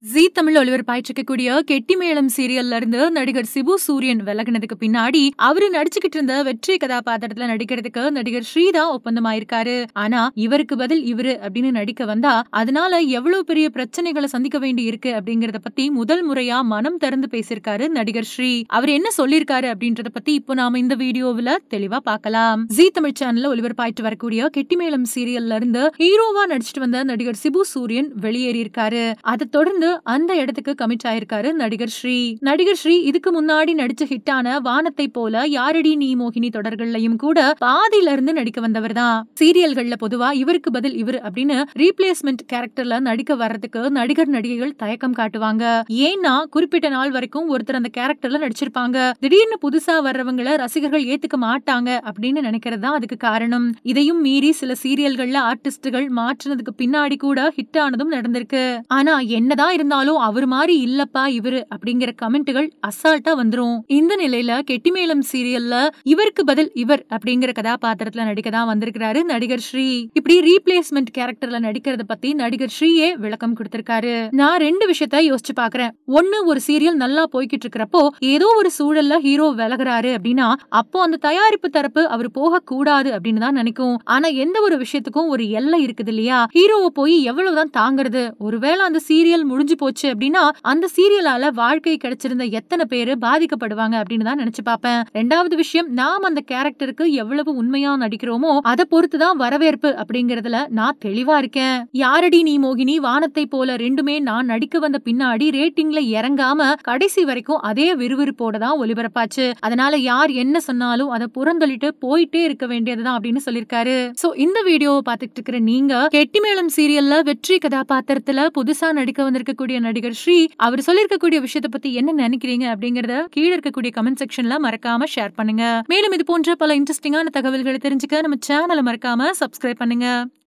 ஜீ தமிழ் ஒளிபரப்பாயிட்டிருக்கக்கூடிய கெட்டிமேளம் சீரியல்ல இருந்து நடிகர் சிபு சூரியன் விலகினதுக்கு பின்னாடி அவரு நடிச்சுக்கிட்டு இருந்த வெற்றி கதாபாத்திரத்துல நடிக்கிறதுக்கு நடிகர் ஸ்ரீதா ஒப்பந்தமாயிருக்காரு. ஆனா இவருக்கு பதில் இவரு அப்படின்னு நடிக்க வந்தா அதனால எவ்வளவு பெரிய பிரச்சனைகளை சந்திக்க வேண்டி இருக்கு அப்படிங்கறத பத்தி முதல் முறையா மனம் திறந்து பேசியிருக்காரு நடிகர் ஸ்ரீ. அவர் என்ன சொல்லிருக்காரு அப்படின்றத பத்தி இப்போ நாம இந்த வீடியோவுல தெளிவா பார்க்கலாம். ஜீ தமிழ் சேனல்ல ஒளிபரப்பாயிட்டு வரக்கூடிய கெட்டிமேளம் சீரியல்ல இருந்து ஹீரோவா நடிச்சிட்டு வந்த நடிகர் சிபு சூரியன் வெளியேறி இருக்காரு. அதை தொடர்ந்து அந்த இடத்துக்கு கமிட் ஆயிருக்காரு நடிகர் ஸ்ரீ. நடிகர் ஸ்ரீ இதுக்கு முன்னாடி நடிச்ச ஹிட்டான வானத்தை போல, யாரடி நீ மோகினி தொடர்கள்லயும் கூட பாதியில இருந்து நடிக்க வந்தவர் தான். சீரியல்கள்ல பொதுவா இவருக்கு பதில் இவர் அப்படின்னு ரீப்ளேஸ்மெண்ட் கேரக்டர்ல நடிக்க வர்றதுக்கு நடிகர் நடிகைகள் தயக்கம் காட்டுவாங்க. ஏன்னா குறிப்பிட்ட நாள் வரைக்கும் ஒருத்தர் அந்த கேரக்டர்ல நடிச்சிருப்பாங்க. திடீர்னு புதுசா வர்றவங்களை ரசிகர்கள் ஏத்துக்க மாட்டாங்க அப்படின்னு நினைக்கிறது தான் அதுக்கு காரணம். இதையும் மீறி சில சீரியல்கள்ல ஆர்டிஸ்டுகள் மாற்றினதுக்கு பின்னாடி கூட ஹிட் ஆனதும் நடந்திருக்கு. ஆனா என்னதான் இருந்தாலும் அவர் மாதிரி இல்லப்பா இவரு அப்படிங்கிற கமெண்ட்கள் அசால்ட்டா வந்துரும். இந்த நிலையில கெட்டிமேளம் சீரியல்ல இவருக்கு பதில் இவர் அப்படிங்கிற கதாபாத்திரத்துல நடிக்க தான் வந்திருக்கிறாரு நடிகர் ஸ்ரீ. இப்படி ரீப்ளேஸ்மெண்ட் கேரக்டர்ல நடிக்கிறத பத்தி நடிகர் ஸ்ரீயே விளக்கம் கொடுத்திருக்காரு. நான் ரெண்டு விஷயத்த யோசிச்சு பாக்குறேன். ஒண்ணு, ஒரு சீரியல் நல்லா போய்கிட்டு இருக்கிறப்போ ஏதோ ஒரு சூழல்ல ஹீரோ விலகுறாரு அப்படின்னா அப்போ அந்த தயாரிப்பு தரப்பு அவர் போக கூடாது அப்படின்னு தான் நினைக்கும். ஆனா எந்த ஒரு விஷயத்துக்கும் ஒரு எல்லை இருக்குது இல்லையா? ஹீரோவை போய் எவ்வளவுதான் தாங்கிறது? ஒருவேளை அந்த சீரியல் முடிஞ்சு போச்சு அப்படின்னா அந்த சீரியலால வாழ்க்கை கிடைச்சிருந்த எத்தனை பேரு பாதிக்கப்படுவாங்க அப்படின்னு தான் நினைச்சு பாப்பேன். ரெண்டாவது விஷயம், நாம் அந்த கேரக்டருக்கு எவ்வளவு உண்மையா நடிக்கிறோமோ அதை பொறுத்துதான் வரவேற்பு அப்படிங்கறதுல நான் தெளிவா இருக்கேன். யாரடி நீ மோகினி, வானத்தை போல ரெண்டுமே நான் நடிக்க வந்த பின்னாடி ரேட்டிங்ல இறங்காம கடைசி வரைக்கும் அதே விறுவிறுப்போட தான் ஒளிபரப்பாச்சு. அதனால யார் என்ன சொன்னாலும் அதை புறந்தள்ளிட்டு போயிட்டே இருக்க வேண்டியதுதான் அப்படின்னு சொல்லிருக்காரு. சோ இந்த வீடியோவை பார்த்துட்டு இருக்கிற நீங்க கெட்டிமேளம் சீரியல்ல வெற்றி கதாபாத்திரத்துல புதுசா நடிக்க வந்திருக்கக்கூடிய நடிகர் ஸ்ரீ அவர் சொல்லிருக்கக்கூடிய விஷயத்தை பத்தி என்ன நினைக்கிறீங்க அப்படிங்கறத கீழே இருக்கக்கூடிய கமெண்ட் செக்ஷன்ல மறக்காம ஷேர் பண்ணுங்க. மேலும் இது போன்ற பல இன்ட்ரெஸ்டிங்கான தகவல்களை தெரிஞ்சுக்க நம்ம சேனலை மறக்காம சப்ஸ்கிரைப் பண்ணுங்க.